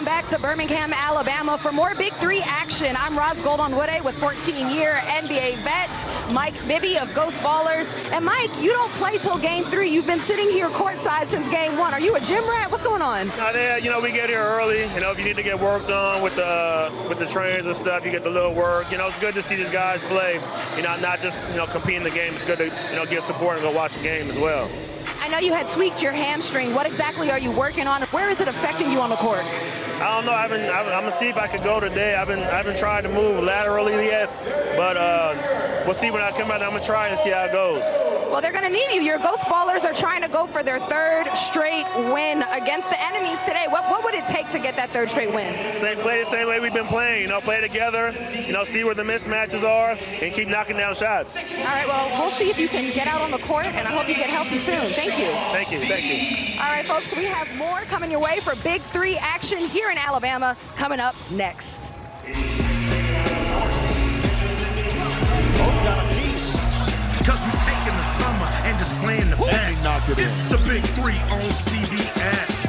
Welcome back to Birmingham, Alabama for more Big 3 action. I'm Roz Goldon-Woode with 14-year NBA vet Mike Bibby of Ghost Ballers. And Mike, you don't play till Game 3. You've been sitting here courtside since Game 1. Are you a gym rat? What's going on? We get here early. If you need to get work done with the trainers and stuff, you get the little work. It's good to see these guys play. Not just compete in the game. It's good to give support and go watch the game as well. I know you had tweaked your hamstring. What exactly are you working on? Where is it affecting you on the court? I don't know. I'm gonna see if I could go today. I haven't tried to move laterally yet, but we'll see when I come out. I'm gonna try and see how it goes. Well, they're gonna need you. Your Ghost Ballers are trying to go for their third straight win against the enemies today. What would it take to get that third straight win? Play the same way we've been playing. Play together. See where the mismatches are and keep knocking down shots. All right. Well, we'll see if you can get out on the court, and I hope you get healthy soon. Thank you. Thank you. Thank you. All right, folks. We have more coming your way for Big 3 action here in Alabama coming up next. Both got a piece. Because we're taking the summer and displaying the best. It's the Big 3 on CBS.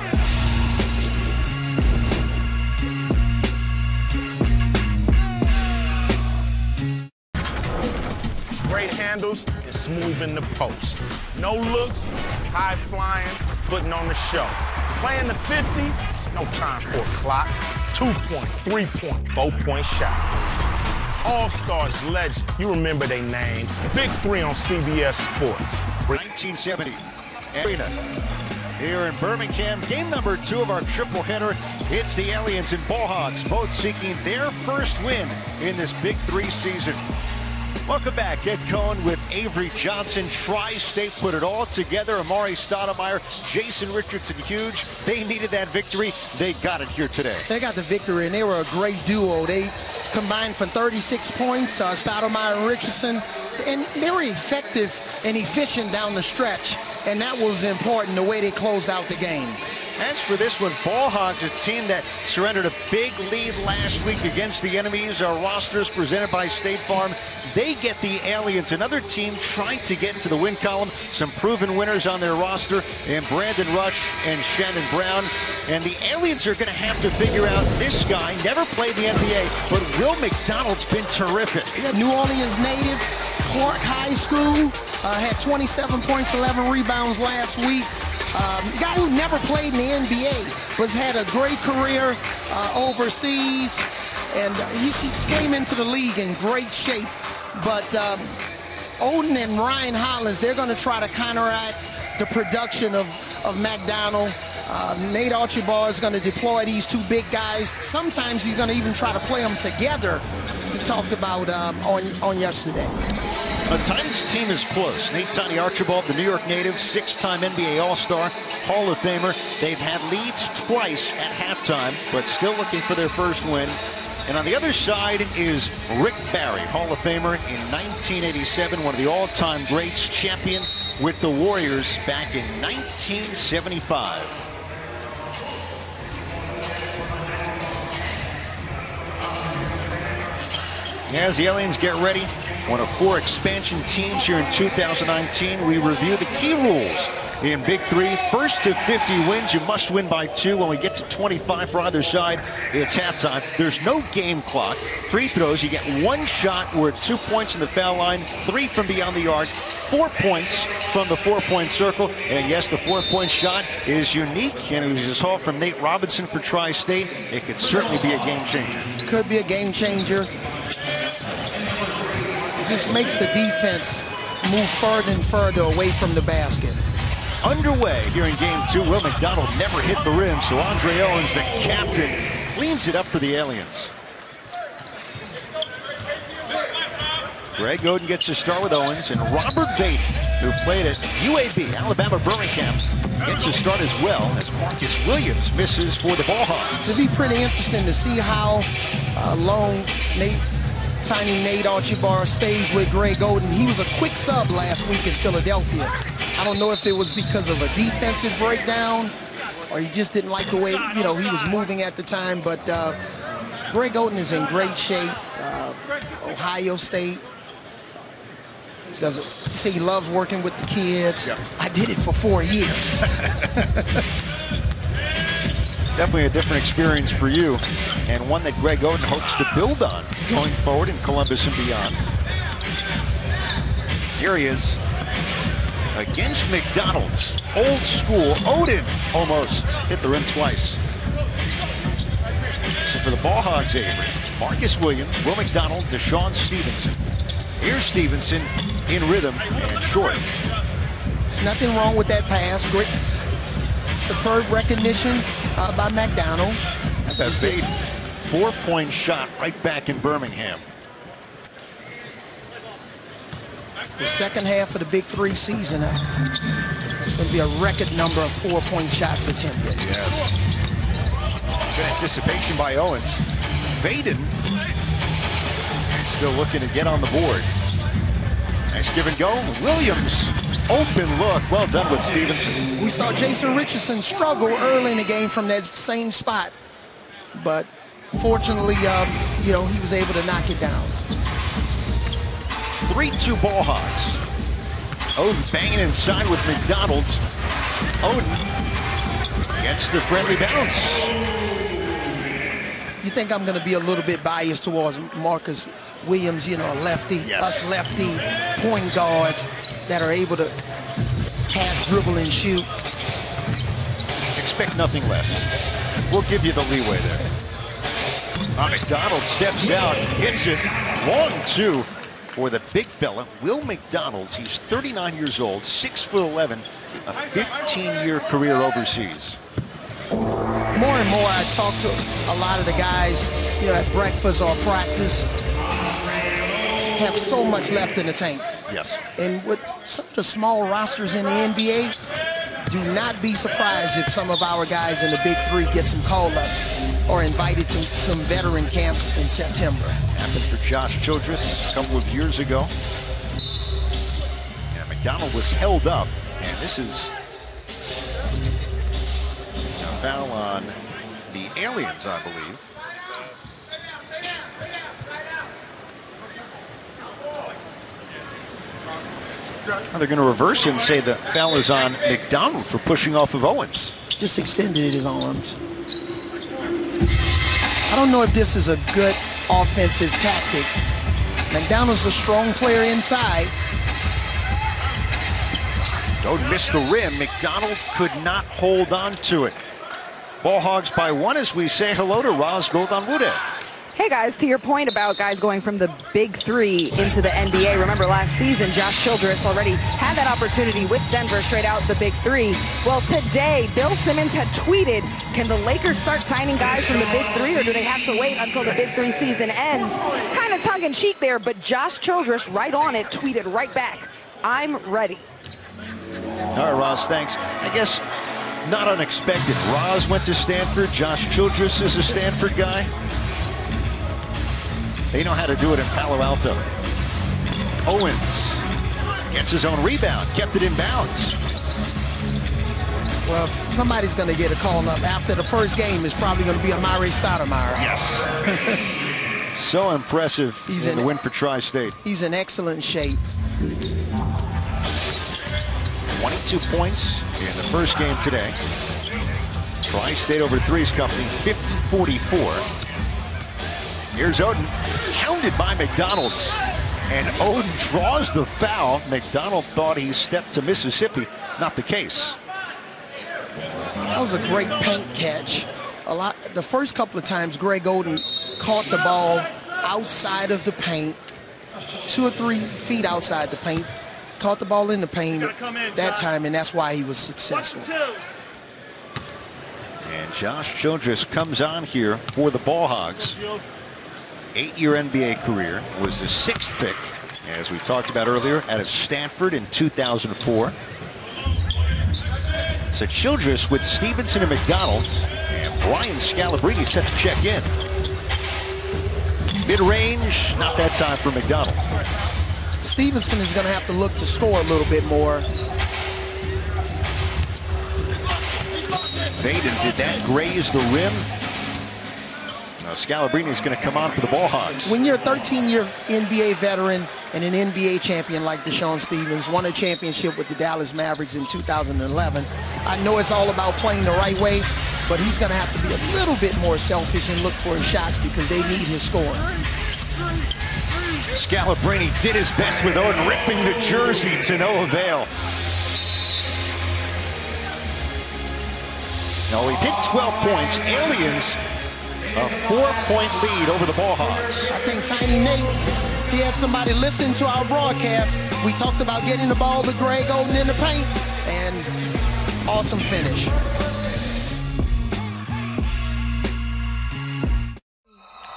Great handles and smooth in the post. No looks, high flying, putting on the show. Playing the 50, no time for a clock. 2-point, 3-point, 4-point shot. All-Stars legend, you remember their names. Big 3 on CBS Sports. 1970 Arena here in Birmingham. Game number 2 of our triple header. It's the Aliens and Ball Hogs, both seeking their first win in this Big 3 season. Welcome back. Ed Cohen with Avery Johnson. Tri-State put it all together. Amari Stoudemire, Jason Richardson, huge. They needed that victory. They got it here today. They got the victory, and they were a great duo. They combined for 36 points, Stoudemire and Richardson, and they were effective and efficient down the stretch, and that was important, the way they closed out the game. As for this one, Ball Hogs, a team that surrendered a big lead last week against the enemies. Our rosters presented by State Farm. They get the Aliens, another team trying to get into the win column. Some proven winners on their roster, and Brandon Rush and Shannon Brown. And the Aliens are going to have to figure out this guy. Never played the NBA, but Will McDonald's been terrific. Yeah, New Orleans native, Clark High School, had 27 points, 11 rebounds last week. Guy who never played in the NBA, but had a great career overseas, and he came into the league in great shape. But Oden and Ryan Hollins, they're going to try to counteract the production of McDonald. Nate Archibald is going to deploy these two big guys. Sometimes he's going to even try to play them together. He talked about on yesterday. Tiny's team is close. Nate Tiny Archibald, the New York native, 6-time NBA All-Star, Hall of Famer. They've had leads twice at halftime, but still looking for their first win. And on the other side is Rick Barry, Hall of Famer in 1987, one of the all-time greats, champion with the Warriors back in 1975. As the Aliens get ready, one of 4 expansion teams here in 2019, we review the key rules in Big 3. First to 50 wins, you must win by 2. When we get to 25 for either side, it's halftime. There's no game clock. Free throws, you get 1 shot worth 2 points in the foul line, 3 from beyond the arc, 4 points from the 4-point circle. And yes, the 4-point shot is unique, and it was just hauled from Nate Robinson for Tri-State. It could certainly be a game changer. Could be a game changer. It just makes the defense move further and further away from the basket. Underway here in Game 2. Will McDonald never hit the rim, so Andre Owens, the captain, cleans it up for the Aliens. Greg Oden gets to start with Owens, and Robert Beatty, who played at UAB, Alabama Birmingham, gets to start as well as Marcus Williams misses for the Ball Hogs. It'll be pretty interesting to see how long Tiny Nate Archibald stays with Greg Oden. He was a quick sub last week in Philadelphia. I don't know if it was because of a defensive breakdown or he just didn't like the way, he was moving at the time. But Greg Oden is in great shape. Ohio State. He say he loves working with the kids. Yep. I did it for 4 years. Definitely a different experience for you, and one that Greg Oden hopes to build on going forward in Columbus and beyond. Here he is against McDonald's. Old school. Oden almost hit the rim twice. So for the Ball Hogs, Avery, Marcus Williams, Will McDonald, DeShawn Stevenson. Here's Stevenson in rhythm and short. There's nothing wrong with that pass. Great, superb recognition by McDonald. That's the 4-point shot right back in Birmingham. The second half of the Big 3 season, it's going to be a record number of 4-point shots attempted. Yes. Good anticipation by Owens. Vaden still looking to get on the board. Nice give and go. Williams, open look. Well done with Stevenson. We saw Jason Richardson struggle early in the game from that same spot, but fortunately, you know, he was able to knock it down. 3-2 Ball Hogs. Oden banging inside with McDonald. Oden gets the friendly bounce. You think I'm going to be a little bit biased towards Marcus Williams, you know, a lefty, yes. Us lefty point guards that are able to pass, dribble, and shoot. Expect nothing less. We'll give you the leeway there. McDonald steps out, hits it. Long two for the big fella, Will McDonald. He's 39 years old, 6'11", a 15-year career overseas. More and more, I talk to a lot of the guys, you know, at breakfast or practice, have so much left in the tank. Yes. And with some of the small rosters in the NBA, do not be surprised if some of our guys in the Big 3 get some call-ups or invited to some veteran camps in September. Happened for Josh Childress a couple of years ago. And McDonald was held up, and this is a foul on the Aliens, I believe. Now they're going to reverse and say the foul is on McDonald for pushing off of Owens. Just extended his arms. I don't know if this is a good offensive tactic. McDonald's a strong player inside. Don't miss the rim. McDonald could not hold on to it. Ball Hogs by 1 as we say hello to Raz Goldanwude. Hey guys, to your point about guys going from the Big 3 into the NBA, remember last season Josh Childress already had that opportunity with Denver straight out the Big 3. Well, today Bill Simmons had tweeted, can the Lakers start signing guys from the Big 3 or do they have to wait until the Big 3 season ends? Kind of tongue-in-cheek there, but Josh Childress right on it tweeted right back, I'm ready. All right, Roz, thanks. I guess not unexpected. Roz went to Stanford. Josh Childress is a Stanford guy. They know how to do it in Palo Alto. Owens gets his own rebound, kept it in bounds. Well, somebody's going to get a call up after the first game. Is probably going to be Amari Stoudemire. Yes. So impressive in the win for Tri-State. He's in excellent shape. 22 points in the first game today. Tri-State over Three's Company, 50-44. Here's Oden, hounded by McDonald. And Oden draws the foul. McDonald thought he stepped to Mississippi. Not the case. That was a great paint catch. The first couple of times, Greg Oden caught the ball outside of the paint, 2 or 3 feet outside the paint. Caught the ball in the paint that time, and that's why he was successful. And Josh Childress comes on here for the Ball Hogs. 8-year NBA career, was the 6th pick, as we talked about earlier, out of Stanford in 2004. So Childress with Stevenson and McDonald, and Brian Scalarbine set to check in. Mid-range, not that time for McDonald. Stevenson is going to have to look to score a little bit more. Vaden, did that graze the rim? Now Scalarbine is going to come on for the Ball Hogs. When you're a 13-year NBA veteran and an NBA champion like DeShawn Stevenson, won a championship with the Dallas Mavericks in 2011, I know it's all about playing the right way, but he's going to have to be a little bit more selfish and look for his shots because they need his scoring. Scalarbine did his best with Oden, ripping the jersey to no avail. Now we've hit 12 points. Aliens, a 4-point lead over the Ball Hogs. I think Tiny Nate, he had somebody listening to our broadcast. We talked about getting the ball to Greg Oden in the paint, and awesome finish.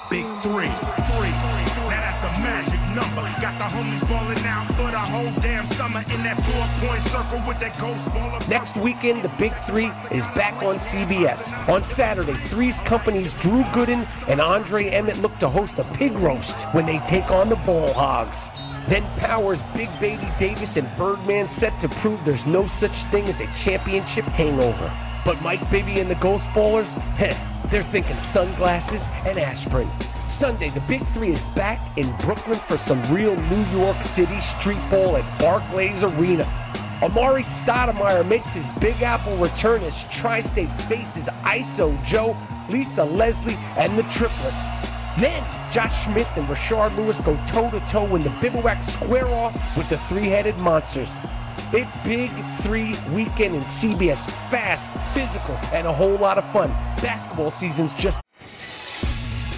Big three. Now that's a magic number. Got the homies balling out for the whole damn summer in that 4-point circle with that ghost baller. Next weekend, the Big Three is back on CBS. On Saturday, Three's Company's Drew Gooden and Andre Owens look to host a pig roast when they take on the Ball Hogs. Then Power's Big Baby Davis and Birdman set to prove there's no such thing as a championship hangover. But Mike Bibby and the Ghost Ballers, they're thinking sunglasses and aspirin. Sunday, the Big Three is back in Brooklyn for some real New York City street ball at Barclays Arena. Amari Stoudemire makes his Big Apple return as Tri-State faces ISO Joe, Lisa Leslie, and the triplets. Then, Josh Smith and Rashard Lewis go toe-to-toe when the Bivouac square off with the three-headed monsters. It's Big Three weekend in CBS, fast, physical, and a whole lot of fun. Basketball season's just...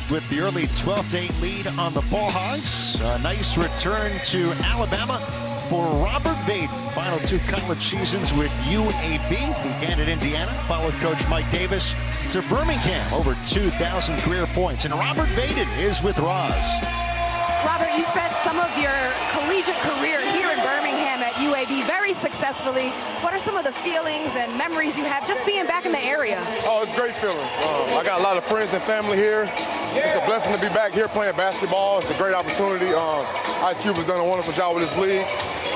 With the early 12-8 lead on the Ball Hogs, a nice return to Alabama for Robert Vaden. Final 2 college seasons with UAB, began at Indiana, followed Coach Mike Davis to Birmingham, over 2,000 career points. And Robert Vaden is with Roz. Robert, you spent some of your collegiate career here in Birmingham at UAB very successfully. What are some of the feelings and memories you have just being back in the area? Oh, it's great feelings. I got a lot of friends and family here. It's a blessing to be back here playing basketball. It's a great opportunity. Ice Cube has done a wonderful job with this league,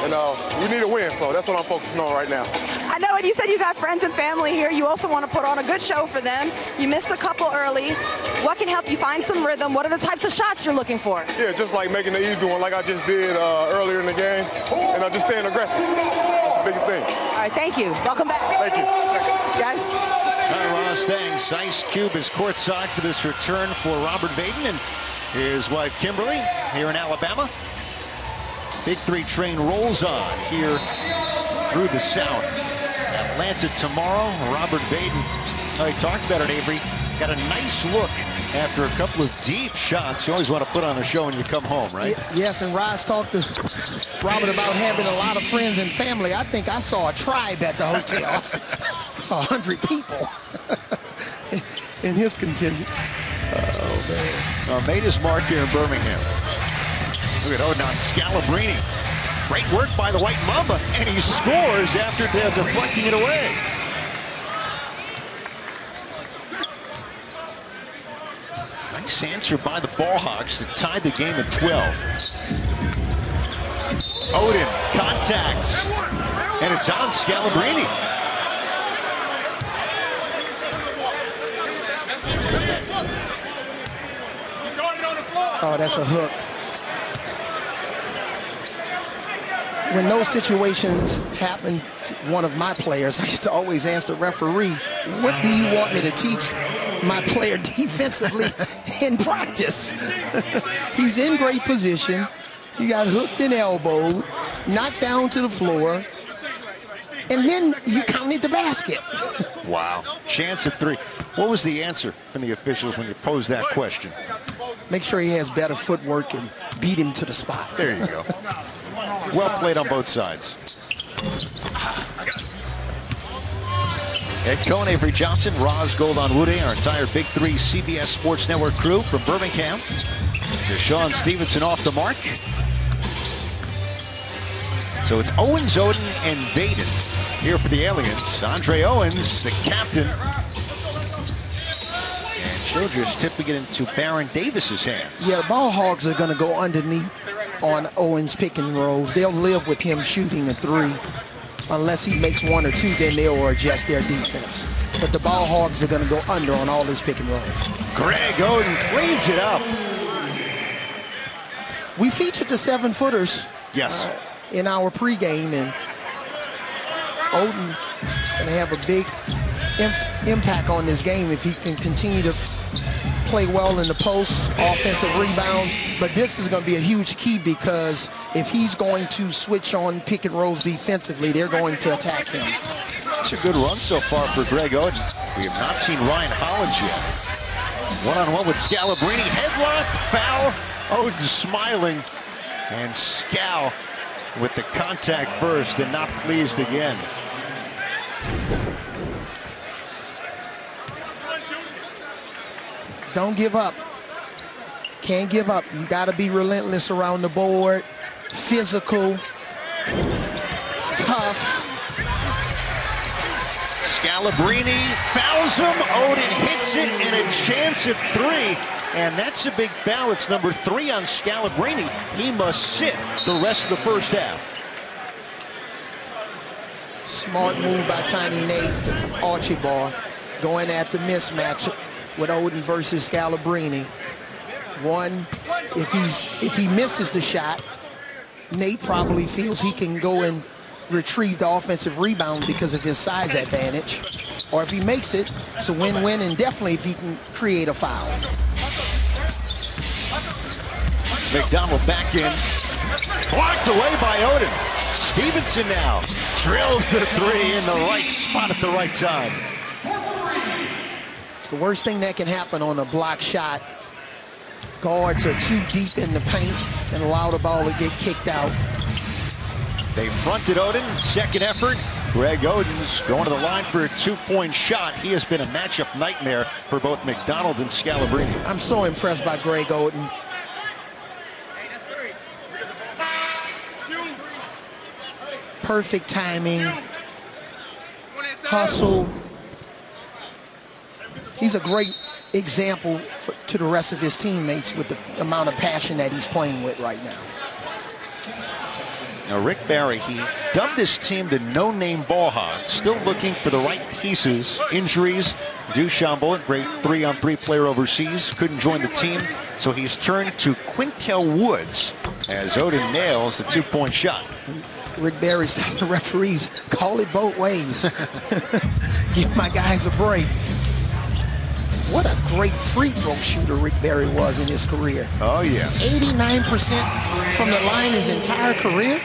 and we need a win, so that's what I'm focusing on right now. I know, and you said you got friends and family here. You also want to put on a good show for them. You missed a couple early. What can help you find some rhythm? What are the types of shots you're looking for? Yeah, just like making the easy one like I just did earlier in the game, and just staying aggressive. That's the biggest thing. All right, thank you. Welcome back. Thank you. Guys. All right, Roz, thanks. Ice Cube is courtside for this return for Robert Vaden and his wife Kimberly here in Alabama. Big Three train rolls on here through the South. Atlanta tomorrow. Robert Vaden, he talked about it, Avery. Got a nice look after a couple of deep shots. You always want to put on a show when you come home, right? Yes, and Roz talked to Robert about having a lot of friends and family. I think I saw a tribe at the hotel. I saw 100 people in his contingent. Oh, man. Made his mark here in Birmingham. Look at Oden on Scalarbine. Great work by the White Mamba, and he scores after deflecting it away. Nice answer by the Ball Hogs to tie the game at 12. Oden, contact, and it's on Scalarbine. Oh, that's a hook. When those situations happen to one of my players, I used to always ask the referee, what do you want me to teach my player defensively in practice? He's in great position. He got hooked and elbowed, knocked down to the floor, and then you counted the basket. Wow. Chance at 3. What was the answer from the officials when you posed that question? Make sure he has better footwork and beat him to the spot. There you go. Well played on both sides. Ed Cohn, Avery Johnson, Roz Goldon-Woode, our entire Big Three CBS Sports Network crew from Birmingham. DeShawn Stevenson off the mark. So it's Owens, Oden, and Vaden here for the Aliens. Andre Owens, the captain. And Childress tipping it into Baron Davis's hands. Yeah, the Ball Hogs are going to go underneath on Owens pick and rolls. They'll live with him shooting a 3. Unless he makes 1 or 2, then they'll adjust their defense. But the Ball Hogs are going to go under on all his pick and rolls. Greg Oden cleans it up. We featured the 7-footers in our pregame, and Oden's going to have a big impact on this game if he can continue to play well in the post, offensive rebounds. But this is going to be a huge key, because if he's going to switch on pick and rolls defensively, they're going to attack him. It's a good run so far for Greg Oden. We have not seen Ryan Hollins yet. One-on-one with Scalarbine. Headlock, foul. Oden smiling. And Scal with the contact first and not pleased again. Don't give up. Can't give up. You got to be relentless around the board. Physical. Tough. Scalarbine fouls him. Oden hits it, and a chance at 3. And that's a big foul. It's number 3 on Scalarbine. He must sit the rest of the first half. Smart move by Tiny Nate Archibald, going at the mismatch with Oden versus Scalarbine. One, if he misses the shot, Nate probably feels he can go and retrieve the offensive rebound because of his size advantage. Or if he makes it, it's a win-win, and definitely if he can create a foul. McDonald back in. Blocked away by Oden. Stevenson now drills the 3 in the right spot at the right time. It's the worst thing that can happen on a block shot. Guards are too deep in the paint and allow the ball to get kicked out. They fronted Oden, second effort. Greg Oden's going to the line for a 2-point shot. He has been a matchup nightmare for both McDonald and Scalarbine. I'm so impressed by Greg Oden. Perfect timing, hustle. He's a great example to the rest of his teammates with the amount of passion that he's playing with right now. Now, Rick Barry, he dubbed this team the no-name Ball Hogs, still looking for the right pieces. Injuries. DeShawn Stevenson, great 3-on-3 player overseas, couldn't join the team, so he's turned to Quintel Woods as Oden nails the 2-point shot. Rick Barry's telling the referees, call it both ways. Give my guys a break. What a great free throw shooter Rick Barry was in his career. Oh, yes. 89% from the line his entire career.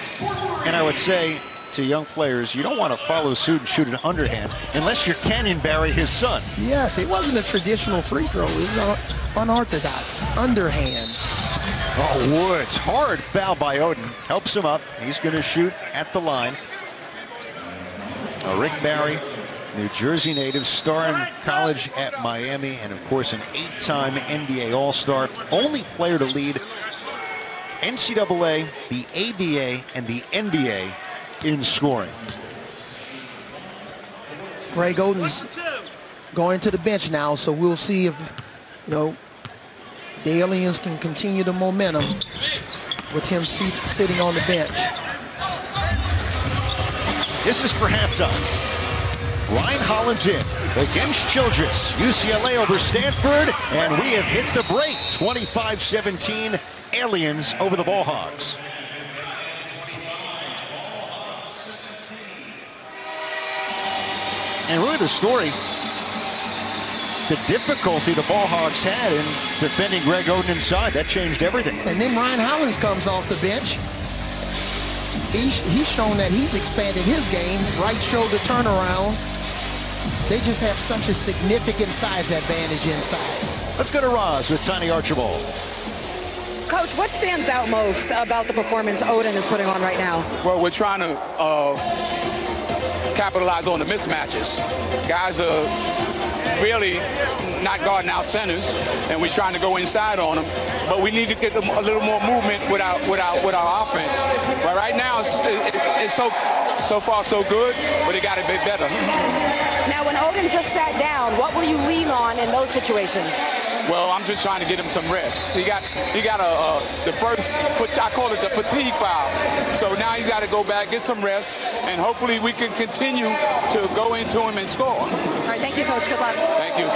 And I would say to young players, you don't want to follow suit and shoot an underhand unless you're Canyon Barry, his son. Yes, it wasn't a traditional free throw. It was unorthodox, underhand. Oh, Woods, hard foul by Oden. Helps him up. He's going to shoot at the line. Rick Barry, New Jersey native, star in college at Miami, and of course an 8-time NBA All-Star. Only player to lead NCAA, the ABA, and the NBA in scoring. Greg Oden's going to the bench now, so we'll see if, the Aliens can continue the momentum with him sitting on the bench. This is for halftime. Ryan Hollins in against Childress. UCLA over Stanford, and we have hit the break. 25-17, Aliens over the Ball Hogs. And really the story, the difficulty the Ball Hogs had in defending Greg Oden inside, that changed everything. And then Ryan Hollins comes off the bench. He's shown that he's expanded his game, right shoulder turnaround. They just have such a significant size advantage inside. Let's go to Roz with Tiny Archibald. Coach, what stands out most about the performance Oden is putting on right now? Well, we're trying to capitalize on the mismatches. Guys are really not guarding our centers, and we're trying to go inside on them. But we need to get a little more movement with our offense. But right now, it's so far so good, but it got to be better. Now, when Oden just sat down, what will you lean on in those situations? Well, I'm just trying to get him some rest. He got the first, I call it the fatigue foul. So now he's got to go back, get some rest, and hopefully we can continue to go into him and score. All right, thank you, Coach. Good luck. Thank you.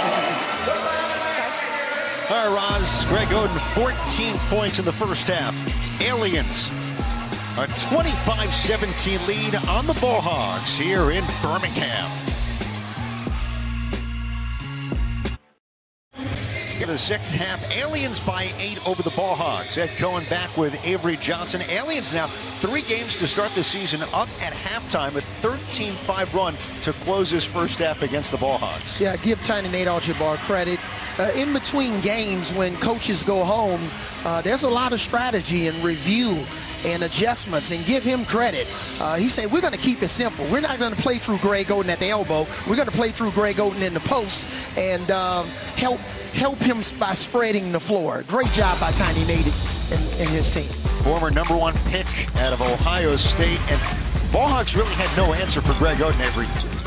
All right, Roz, Greg Oden, 14 points in the first half. Aliens, a 25-17 lead on the Ball Hogs here in Birmingham. In the second half, Aliens by 8 over the Ball Hogs. Ed Cohen back with Avery Johnson. Aliens now 3 games to start the season, up at halftime, a 13-5 run to close his first half against the Ball Hogs. Yeah, give Tiny Nate Archibald credit. In between games, when coaches go home, there's a lot of strategy and review and adjustments, and give him credit. He said, we're going to keep it simple. We're not going to play through Greg Oden at the elbow. We're going to play through Greg Oden in the post and help him by spreading the floor. Great job by Tiny Nate and his team. Former #1 pick out of Ohio State, and Ball Hogs really had no answer for Greg Oden.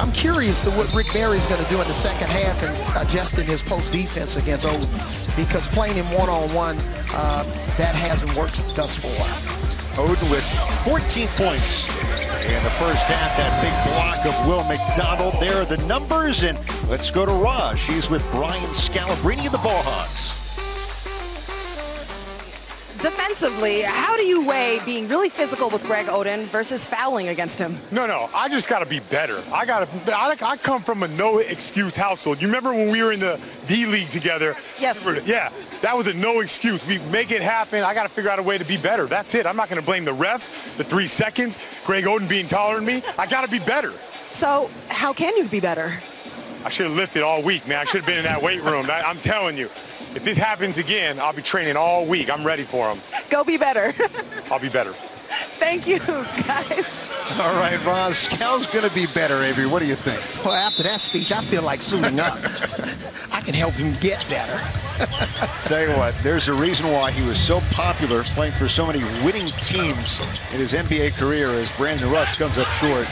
I'm curious to what Rick Barry's going to do in the second half and adjusting his post defense against Oden, because playing him one-on-one, that hasn't worked thus far. Oden with 14 points in the first half. That big block of Will McDonald. There are the numbers, and let's go to Raj. He's with Brian Scalarbine of the Ball Hogs. Defensively, how do you weigh being really physical with Greg Oden versus fouling against him? No, I just got to be better. I come from a no-excuse household. You remember when we were in the D-League together? Yes. Yeah, that was a no excuse. We make it happen. I got to figure out a way to be better. That's it. I'm not going to blame the refs, the 3 seconds, Greg Oden being taller than me. I got to be better. So how can you be better? I should have lifted all week, man. I should have been in that weight room. I'm telling you. If this happens again, I'll be training all week. I'm ready for them. Go be better. I'll be better. Thank you, guys. All right, Roz, Cal's going to be better, Avery. What do you think? Well, after that speech, I feel like suiting up. I can help him get better. Tell you what, there's a reason why he was so popular, playing for so many winning teams in his NBA career, as Brandon Rush comes up short.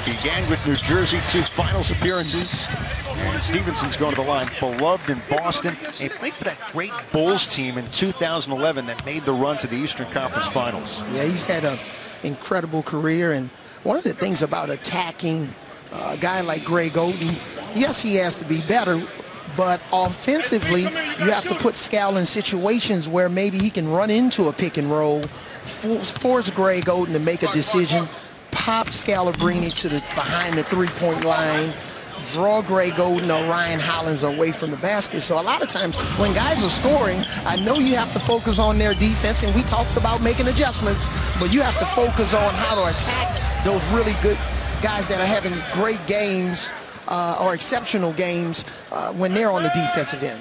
Began with New Jersey, 2 finals appearances. And Stevenson's going to the line, beloved in Boston. And he played for that great Bulls team in 2011 that made the run to the Eastern Conference Finals. Yeah, he's had an incredible career. And one of the things about attacking a guy like Greg Oden, yes, he has to be better, but offensively, you have to put Scal in situations where maybe he can run into a pick and roll, force Greg Oden to make a decision, pop Scalarbine to the behind the 3-point line, draw Greg Oden or Ryan Hollins away from the basket. So a lot of times when guys are scoring, I know you have to focus on their defense, and we talked about making adjustments, but you have to focus on how to attack those really good guys that are having great games or exceptional games when they're on the defensive end.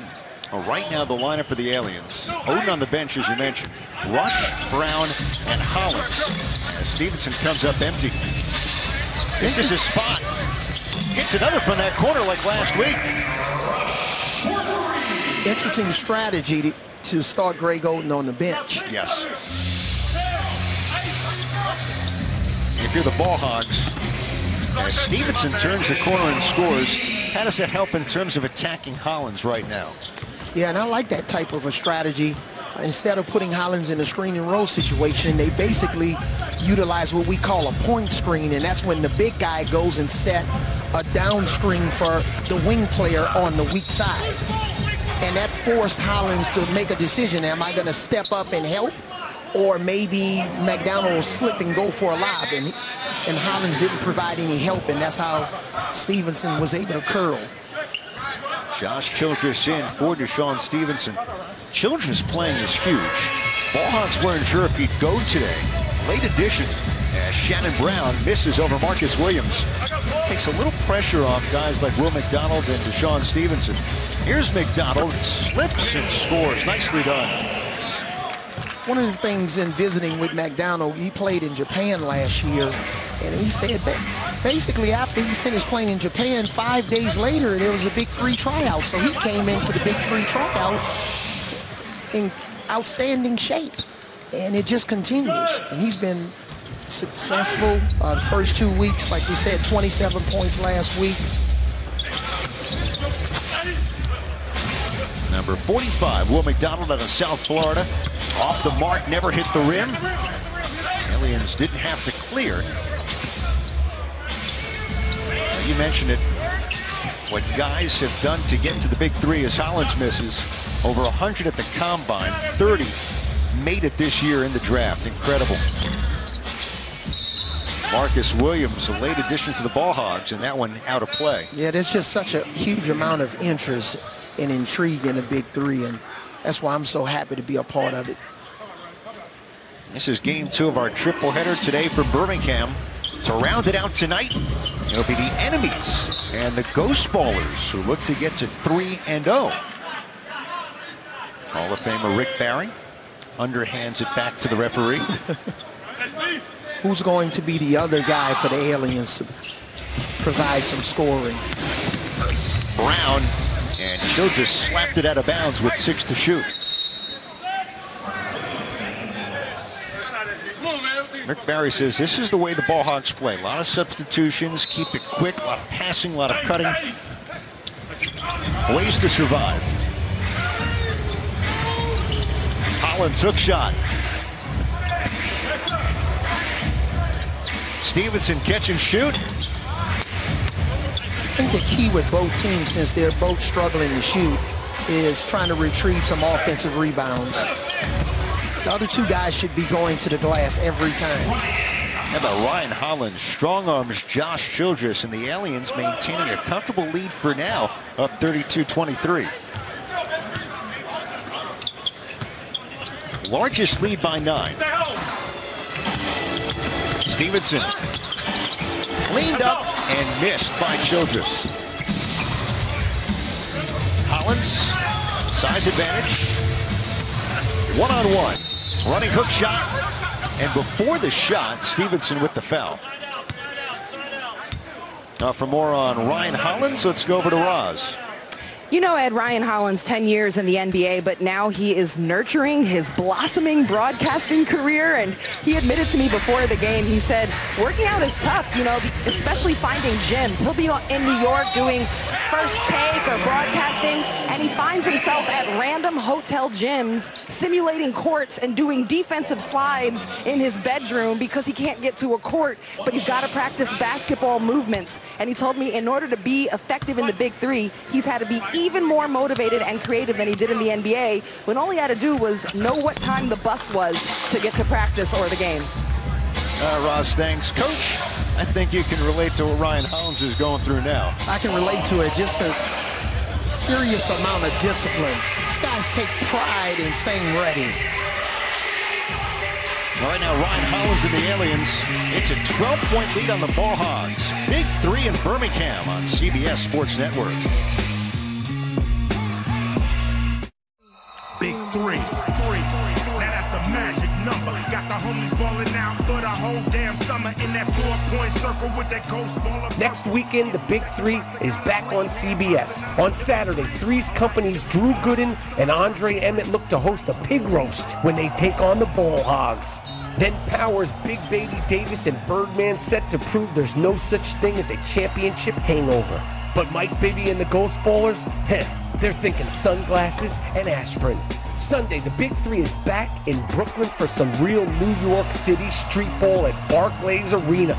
Well, right now, the lineup for the Aliens. Oden on the bench, as you mentioned. Rush, Brown, and Hollins. As Stevenson comes up empty. This is his spot. Gets another from that corner like last week. Interesting strategy to start Greg Oden on the bench. Yes. If you're the Ball Hogs, as Stevenson turns the corner and scores, how does it help in terms of attacking Hollins right now? Yeah, and I like that type of a strategy. Instead of putting Hollins in a screen and roll situation, they basically utilize what we call a point screen, and that's when the big guy goes and set a down screen for the wing player on the weak side. And that forced Hollins to make a decision. Am I going to step up and help? Or maybe McDonald will slip and go for a lob, and Hollins didn't provide any help, and that's how Stevenson was able to curl. Josh Childress in for DeShawn Stevenson. Childress playing is huge. Ball Hogs weren't sure if he'd go today. Late addition as Shannon Brown misses over Marcus Williams. Takes a little pressure off guys like Will McDonald and DeShawn Stevenson. Here's McDonald, slips and scores. Nicely done. One of the things in visiting with McDonald, he played in Japan last year, and he said that basically after he finished playing in Japan, 5 days later, there was a BIG3 tryout. So he came into the BIG3 tryout in outstanding shape, and it just continues. And he's been successful the first 2 weeks. Like we said, 27 points last week. Number 45, Will McDonald out of South Florida. Off the mark, never hit the rim. Aliens didn't have to clear. Now, you mentioned it. What guys have done to get into the BIG3 as Hollins misses. Over 100 at the combine, 30 made it this year in the draft. Incredible. Marcus Williams, a late addition to the Ball Hogs, and that one out of play. Yeah, there's just such a huge amount of interest and intrigue in the Big Three, and that's why I'm so happy to be a part of it. This is game 2 of our triple header today for Birmingham. To round it out tonight, it'll be the enemies and the Ghost Ballers who look to get to 3-0. Hall of Famer Rick Barry underhands it back to the referee. Who's going to be the other guy for the Aliens to provide some scoring? Brown, and Childress slapped it out of bounds with 6 to shoot. Rick Barry says this is the way the Ball Hogs play. A lot of substitutions, keep it quick, a lot of passing, a lot of cutting. Ways to survive. Hollins hook shot. Stevenson catch and shoot. I think the key with both teams, since they're both struggling to shoot, is trying to retrieve some offensive rebounds. The other two guys should be going to the glass every time. How about Ryan Hollins strong arms Josh Childress, and the Aliens maintaining a comfortable lead for now, up 32-23. Largest lead by 9. Stevenson cleaned up and missed by Childress. Hollins, size advantage. One-on-one. Running hook shot, and before the shot, Stevenson with the foul. For more on Ryan Hollins, let's go over to Roz. You know, Ed, Ryan Hollins, 10 years in the NBA, but now he is nurturing his blossoming broadcasting career. And he admitted to me before the game, he said, working out is tough, you know, especially finding gyms. He'll be in New York doing First Take or broadcasting, and he finds himself at random hotel gyms simulating courts and doing defensive slides in his bedroom because he can't get to a court, but he's got to practice basketball movements. And he told me in order to be effective in the Big Three, he's had to be even more motivated and creative than he did in the NBA, when all he had to do was know what time the bus was to get to practice or the game. Roz, thanks. Coach, I think you can relate to what Ryan Hollins is going through now. I can relate to it. Just a serious amount of discipline. These guys take pride in staying ready. All right, now Ryan Hollins and the Aliens. It's a 12-point lead on the Ball Hogs. Big 3 in Birmingham on CBS Sports Network. Big 3. Now that's a magic number. Got the homies balling out for the whole damn summer in that 4-point circle with that ghost baller. Next weekend, the Big 3 is back on CBS. On Saturday, Three's Company's Drew Gooden and Andre Owens look to host a pig roast when they take on the Ball Hogs. Then Power's Big Baby Davis and Birdman set to prove there's no such thing as a championship hangover. But Mike Bibby and the Ghost Ballers, they're thinking sunglasses and aspirin. Sunday, the Big 3 is back in Brooklyn for some real New York City street ball at Barclays Arena.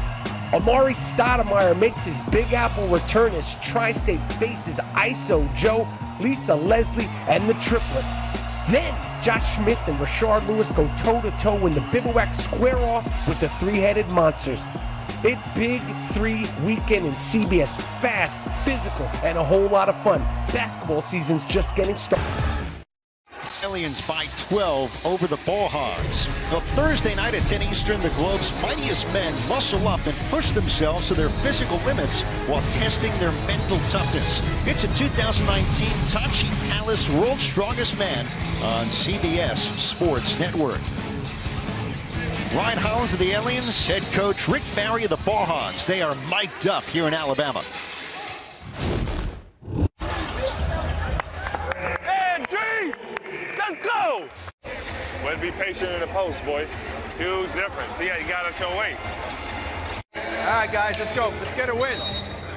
Amari Stoudemire makes his Big Apple return as Tri-State faces ISO Joe, Lisa Leslie, and the triplets. Then, Josh Smith and Rashard Lewis go toe-to-toe when the Bivouac square off with the three-headed monsters. It's Big 3 weekend in CBS. Fast, physical, and a whole lot of fun. Basketball season's just getting started. Aliens by 12 over the Ball Hogs. Well, Thursday night at 10 Eastern, the Globe's mightiest men muscle up and push themselves to their physical limits while testing their mental toughness. It's a 2019 Tachi Palace World's Strongest Man on CBS Sports Network. Ryan Hollins of the Aliens, head coach Rick Barry of the Ball Hogs. They are mic'd up here in Alabama. Go! Well, be patient in the post, boys. Huge difference. See how you got it your way. All right, guys, let's go. Let's get a win.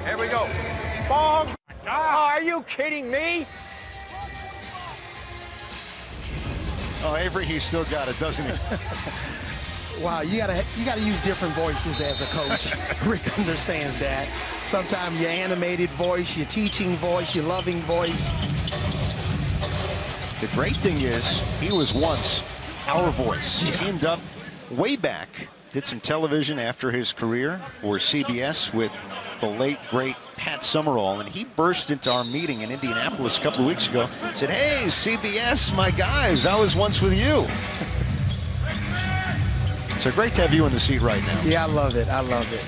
Here we go. Ball Hogs. Oh, are you kidding me? Oh, Avery, he's still got it, doesn't he? Wow, you gotta use different voices as a coach. Rick understands that. Sometimes your animated voice, your teaching voice, your loving voice. The great thing is, he was once our voice. He teamed up way back, did some television after his career for CBS with the late, great Pat Summerall, and he burst into our meeting in Indianapolis a couple of weeks ago, said, "Hey, CBS, my guys, I was once with you." So great to have you in the seat right now. Yeah, I love it. I love it.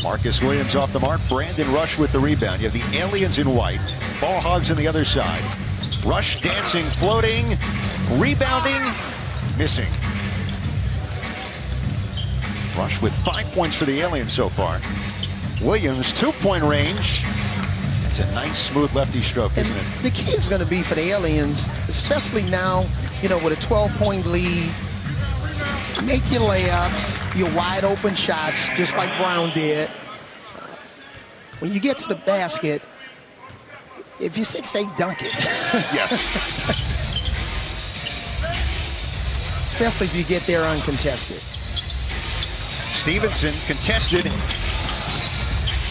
Marcus Williams off the mark. Brandon Rush with the rebound. You have the Aliens in white. Ball Hogs on the other side. Rush dancing, floating, rebounding, missing. Rush with 5 points for the Aliens so far. Williams, 2-point range. It's a nice, smooth lefty stroke, isn't it? The key is going to be for the Aliens, especially now, you know, with a 12-point lead. Make your layups, your wide open shots, just like Brown did. When you get to the basket, if you're 6'8", dunk it. Yes. Especially if you get there uncontested. Stevenson contested.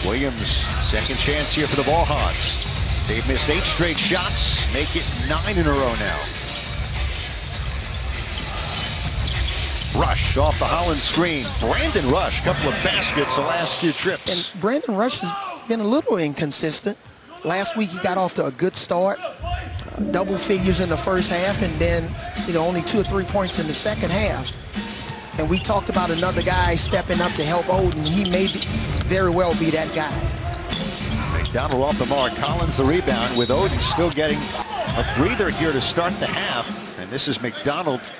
Williams, second chance here for the Ball Hogs. They've missed 8 straight shots, make it 9 in a row now. Rush off the Hollins screen. Brandon Rush, couple of baskets the last few trips. And Brandon Rush has been a little inconsistent. Last week he got off to a good start. Double figures in the first half, and then, you know, only 2 or 3 points in the second half. And we talked about another guy stepping up to help Oden. He may very well be that guy. McDonald off the mark. Hollins the rebound, with Oden still getting a breather here to start the half. And this is McDonald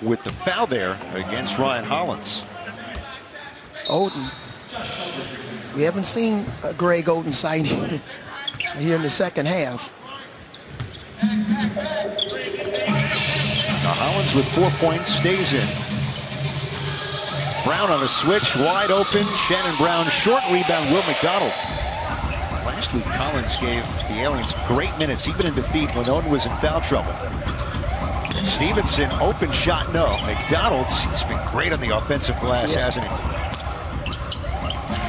with the foul there against Ryan Hollins. Oden. We haven't seen a Greg Oden sighting here in the second half. Now Hollins with 4 points, stays in. Brown on a switch, wide open. Shannon Brown, short rebound, Will McDonald. Last week, Hollins gave the Aliens great minutes, even in defeat when Oden was in foul trouble. Stevenson, open shot, no. McDonald's, he's been great on the offensive glass, hasn't he?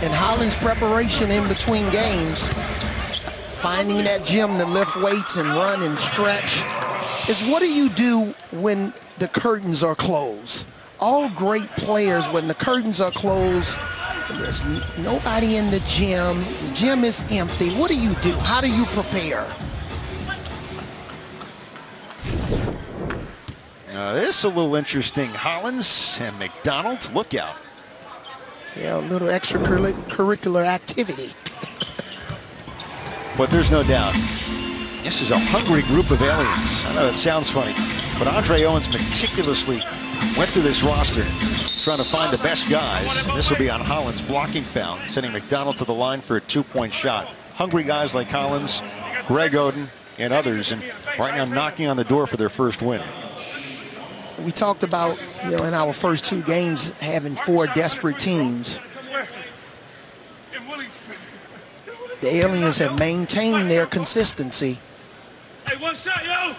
And Hollins' preparation in between games, finding that gym to lift weights and run and stretch, is what do you do when the curtains are closed? All great players, when the curtains are closed, and there's nobody in the gym is empty, what do you do? How do you prepare? Now this is a little interesting. Hollins and McDonald, look out. Yeah, a little extracurricular activity. But there's no doubt, this is a hungry group of Aliens. I know that sounds funny, but Andre Owens meticulously went through this roster trying to find the best guys. And this will be on Hollins' blocking foul, sending McDonald to the line for a 2-point shot. Hungry guys like Hollins, Greg Oden, and others, and right now knocking on the door for their first win. We talked about, you know, in our first 2 games having 4 desperate teams. The Aliens have maintained their consistency. Hey, one shot, yo!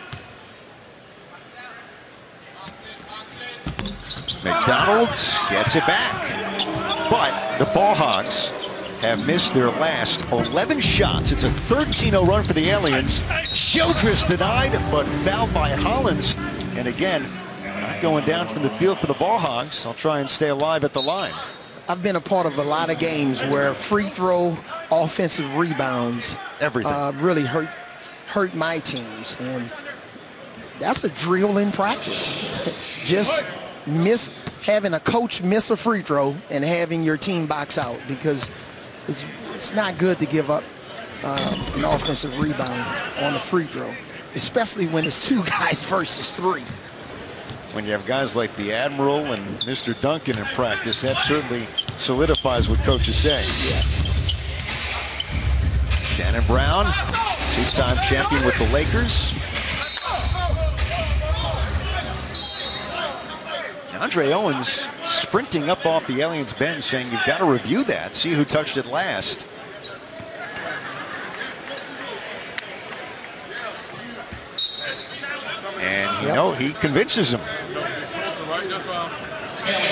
McDonald gets it back, but the Ball Hogs have missed their last 11 shots. It's a 13-0 run for the Aliens. Childress denied, but fouled by Hollins. And again, not going down from the field for the Ball Hogs. I'll try and stay alive at the line. I've been a part of a lot of games where free throw offensive rebounds really hurt my teams, and that's a drill in practice. Just having a coach miss a free throw and having your team box out, because it's not good to give up an offensive rebound on a free throw, especially when it's 2 guys versus 3. When you have guys like the Admiral and Mr. Duncan in practice, that certainly solidifies what coaches say. Yeah. Shannon Brown, 2-time champion with the Lakers. Andre Owens sprinting up off the Aliens bench, saying you've got to review that, see who touched it last. And you know, he convinces him.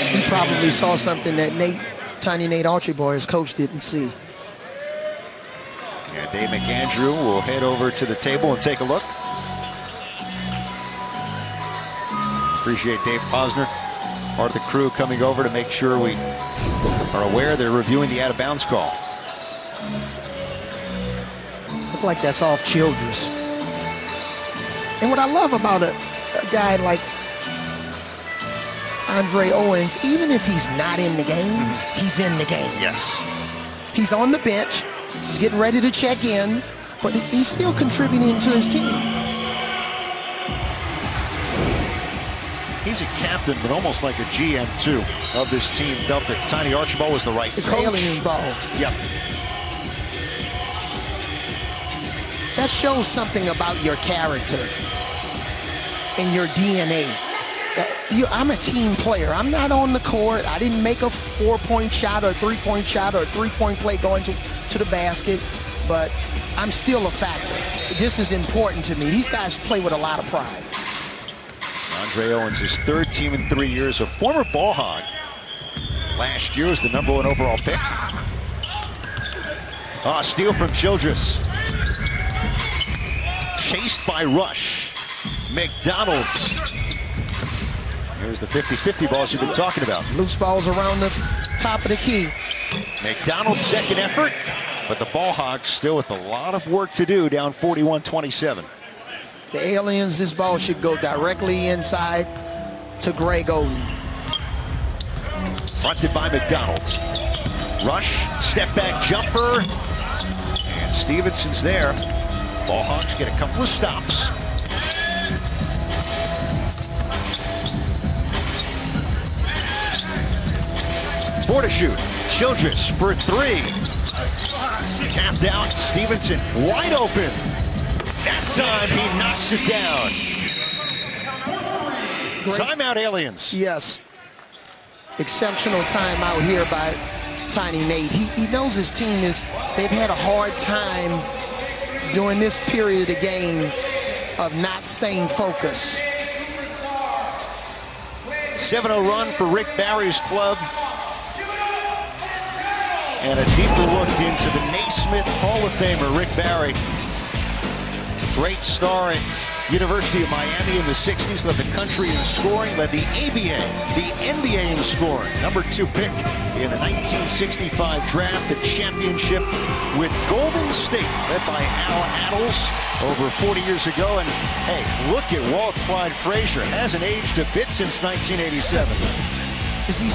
He probably saw something that Nate Archibald, his coach, didn't see. Yeah, Dave McAndrew will head over to the table and take a look. Appreciate Dave Posner, part of the crew, coming over to make sure we are aware they're reviewing the out-of-bounds call. Look like that's off Childress. And what I love about a guy like Andre Owens, even if he's not in the game, he's in the game. Yes. He's on the bench. He's getting ready to check in, but he's still contributing to his team. He's a captain, but almost like a GM, too, of this team. Felt that Tiny Archibald was the right coach. It's alien ball. Yep. That shows something about your character and your DNA. I'm a team player. I'm not on the court. I didn't make a 4-point shot or a 3-point shot or a 3-point play going to the basket, but I'm still a factor. This is important to me. These guys play with a lot of pride. Andre Owens, his third team in 3 years, a former Ball Hog. Last year was the #1 overall pick. Oh, steal from Childress. Chased by Rush. McDonald's. Here's the 50-50 balls you've been talking about. Loose balls around the top of the key. McDonald's second effort, but the Ball Hogs still with a lot of work to do, down 41-27. The Aliens, this ball should go directly inside to Greg Oden. Fronted by McDonald's. Rush, step back jumper, and Stevenson's there. Ball Hogs get a couple of stops. Four to shoot. Childress for three. Tapped out. Stevenson wide open. That time he knocks it down. Timeout, Aliens. Yes. Exceptional timeout here by Tiny Nate. He knows his team they've had a hard time during this period of the game of not staying focused. 7-0 run for Rick Barry's club. And a deeper look into the Naismith Hall of Famer, Rick Barry. Great star at University of Miami in the 60s, led the country in scoring, led the ABA, the NBA in scoring. #2 pick in the 1965 draft, the championship with Golden State, led by Al Attles over 40 years ago. And hey, look at Walt Clyde Frazier. Hasn't aged a bit since 1987. Is he's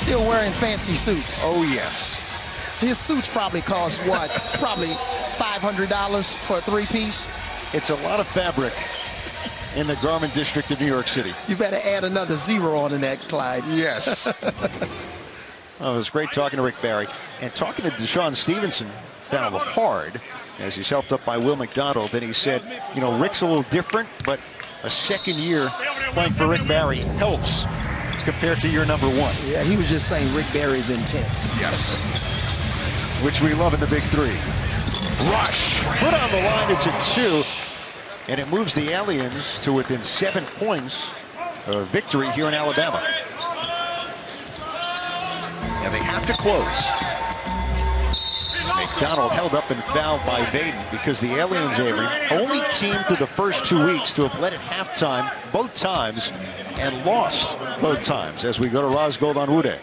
still wearing fancy suits? Oh, yes. His suits probably cost what? Probably $500 for a 3-piece. It's a lot of fabric in the garment district of New York City. You better add another 0 on to that, Clyde. Yes. Well, it was great talking to Rick Barry. And talking to DeShawn Stevenson, found it hard as he's helped up by Will McDonald. And he said, you know, Rick's a little different, but a second year playing for Rick Barry helps compared to year #1. Yeah, he was just saying Rick Barry's intense. Yes. Which we love in the Big Three. Rush, foot on the line, it's a 2. And it moves the Aliens to within 7 points of victory here in Alabama. And they have to close. McDonald held up and fouled by Vaden because the Aliens, Avery, only team through the first 2 weeks to have led at halftime both times and lost both times as we go to Rosgold on Wude.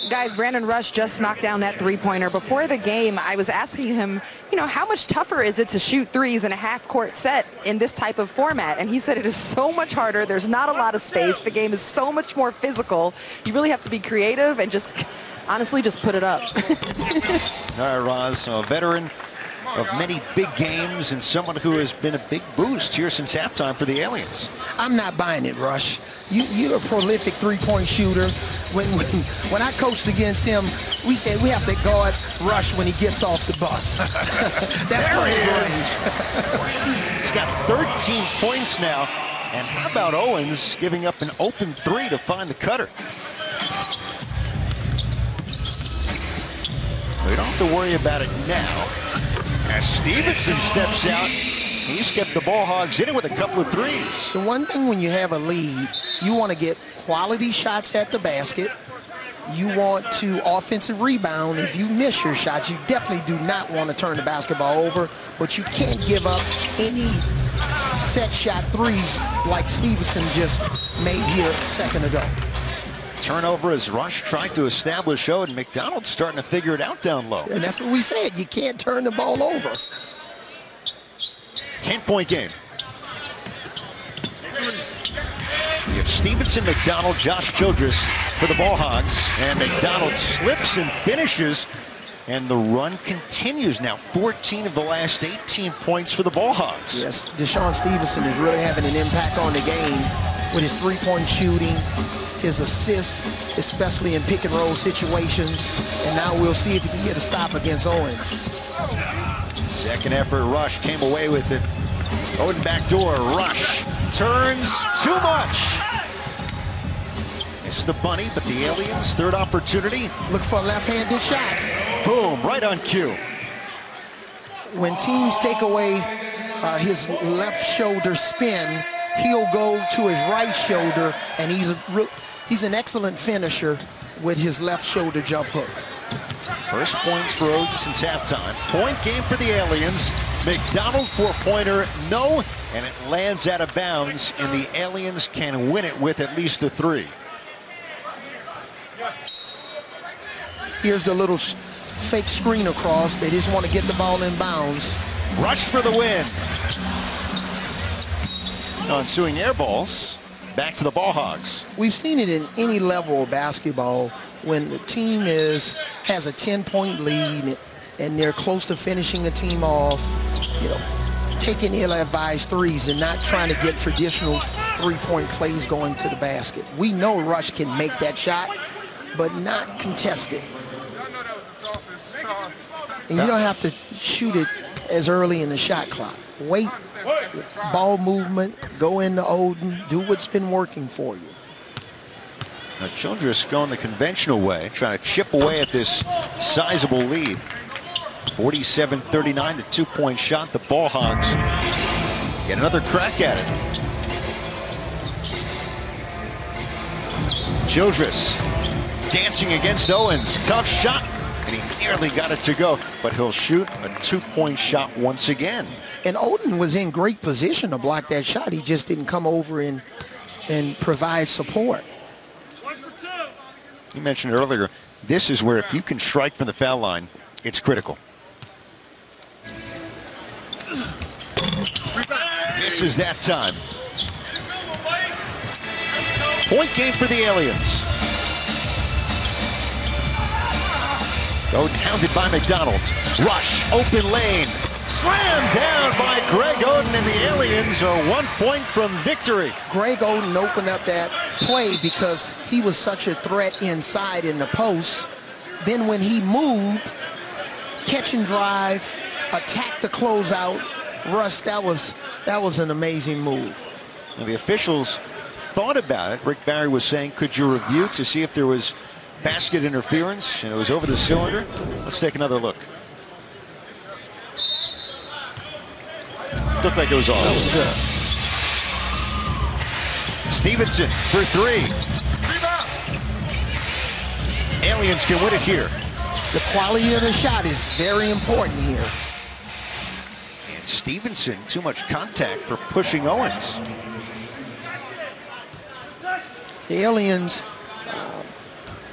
Guys, Brandon Rush just knocked down that 3-pointer. Before the game, I was asking him, you know, how much tougher is it to shoot threes in a half-court set in this type of format? And he said it is so much harder. There's not a lot of space. The game is so much more physical. You really have to be creative and just, honestly, just put it up. All right, Roz, a veteran of many big games and someone who has been a big boost here since halftime for the Aliens. I'm not buying it, Rush. You're a prolific 3-point shooter. When I coached against him, we said we have to guard Rush when he gets off the bus. That's there where he he is. He's got 13 points now. And how about Owens giving up an open 3 to find the cutter? We don't have to worry about it now. As Stevenson steps out, he's kept the Ball Hogs in it with a couple of threes. The one thing when you have a lead, you want to get quality shots at the basket. You want to offensive rebound. If you miss your shots, you definitely do not want to turn the basketball over, but you can't give up any set shot threes like Stevenson just made here a second ago. Turnover as Rush tried to establish Oden. McDonald's starting to figure it out down low. And that's what we said. You can't turn the ball over. 10-point game. We have Stevenson, McDonald, Josh Childress for the Ball Hogs. And McDonald slips and finishes. And the run continues now. 14 of the last 18 points for the Ball Hogs. Yes, DeShawn Stevenson is really having an impact on the game with his three-point shooting, his assists, especially in pick-and-roll situations. And now we'll see if he can get a stop against Owens. Second effort, Rush came away with it. Oden backdoor, Rush turns too much. It's the bunny, but the Aliens, third opportunity. Look for a left-handed shot. Boom, right on cue. When teams take away his left shoulder spin, he'll go to his right shoulder, and he's an excellent finisher with his left shoulder jump hook. First points for Oden since halftime. Point game for the Aliens. McDonald four-pointer, no, and it lands out of bounds, and the Aliens can win it with at least a three. Here's the little fake screen across. They just want to get the ball in bounds. Rush for the win. Ensuing air balls. Back to the Ball Hogs. We've seen it in any level of basketball when the team has a 10-point lead and they're close to finishing the team off, you know, taking ill-advised threes and not trying to get traditional three-point plays going to the basket. We know Rush can make that shot, but not contest it. And you don't have to shoot it as early in the shot clock. Wait, ball movement, go into Oden, do what's been working for you. Now Childress going the conventional way, trying to chip away at this sizable lead. 47-39, the two-point shot. The Ball Hogs get another crack at it. Childress dancing against Owens. Tough shot, and he nearly got it to go, but he'll shoot a two-point shot once again. And Oden was in great position to block that shot. He just didn't come over and provide support. You mentioned earlier, this is where if you can strike from the foul line, it's critical. Misses that time. Point game for the Aliens. Oden hounded by McDonald. Rush, open lane. Slammed down by Greg Oden, and the Aliens are 1 point from victory. Greg Oden opened up that play because he was such a threat inside in the post. Then when he moved, catch and drive, attack the closeout, Russ, that was an amazing move. Now the officials thought about it. Rick Barry was saying, could you review to see if there was basket interference? And it was over the cylinder. Let's take another look. Looked like it was off. That was good. Stevenson for three. Aliens can win it here. The quality of the shot is very important here. And Stevenson, too much contact for pushing Owens. The Aliens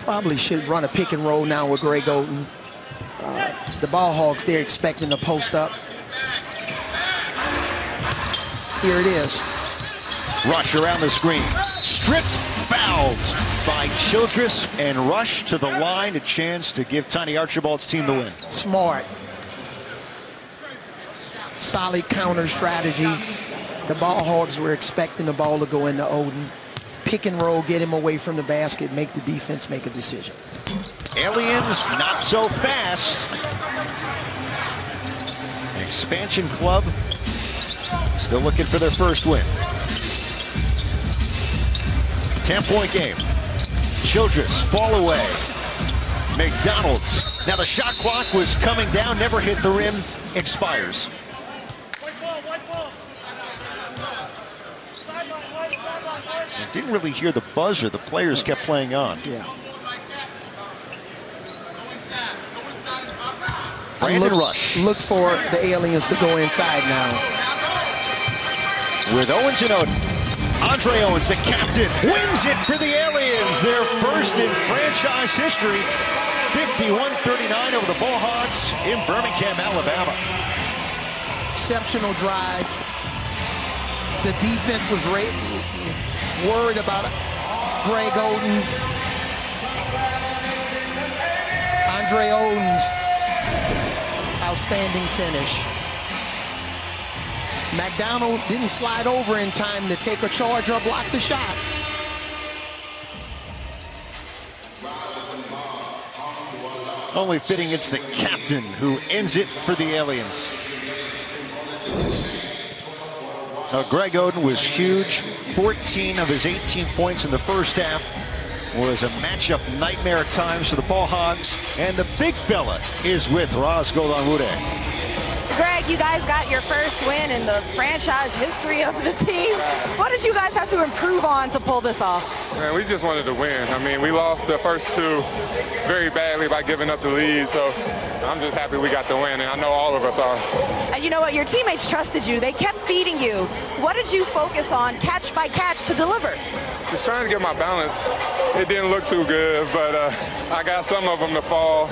probably should run a pick and roll now with Greg Oden. The Ball Hogs, they're expecting to post up. Here it is. Rush around the screen. Stripped, fouled by Childress, and Rush to the line. A chance to give Tiny Archibald's team the win. Smart. Solid counter strategy. The Ball Hogs were expecting the ball to go into Oden. Pick and roll, get him away from the basket, make the defense make a decision. Aliens not so fast. Expansion Club still looking for their first win. 10-point game. Childress fall away. McDonald's. Now the shot clock was coming down, never hit the rim, expires. I didn't really hear the buzzer. The players kept playing on. Yeah. Brandon Rush. Look for the Aliens to go inside now. With Owens and Oden. Andre Owens, the captain, wins it for the Aliens. Their first in franchise history. 51-39 over the Ball Hogs in Birmingham, Alabama. Exceptional drive. The defense was worried about Greg Oden. Andre Owens, outstanding finish. McDonald didn't slide over in time to take a charge or block the shot. Only fitting it's the captain who ends it for the Aliens. Greg Oden was huge. 14 of his 18 points in the first half was a matchup nightmare at times for the Ball Hogs. And the big fella is with Raz Golden. Greg, you guys got your first win in the franchise history of the team. What did you guys have to improve on to pull this off? Man, we just wanted to win. I mean, we lost the first two very badly by giving up the lead, so I'm just happy we got the win, and I know all of us are. And you know what? Your teammates trusted you. They kept feeding you. What did you focus on catch by catch to deliver? Just trying to get my balance. It didn't look too good, but I got some of them to fall,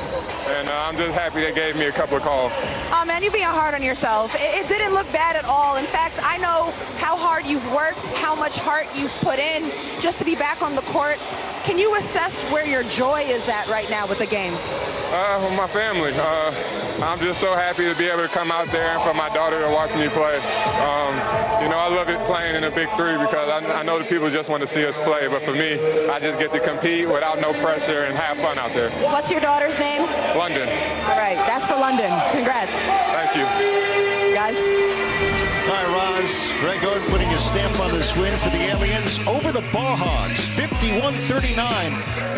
and I'm just happy they gave me a couple of calls. Oh, man, you're being hard on yourself. It didn't look bad at all. In fact, I know how hard you've worked, how much heart you've put in just to be back on the court. Can you assess where your joy is at right now with the game? With my family. I'm just so happy to be able to come out there and for my daughter to watch me play. You know, I love it playing in a Big 3 because I know the people just want to see us play, but for me, I just get to compete without no pressure and have fun out there. What's your daughter's name? London. All right, that's for London. Congrats. Thank you. Guys. All right, Roz, Greg Oden putting his stamp on this win for the Aliens over the Ball Hogs, 51-39.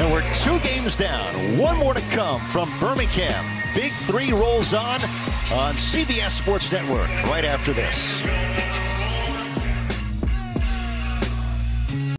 And we're 2 games down. One more to come from Birmingham. Big 3 rolls on CBS Sports Network right after this.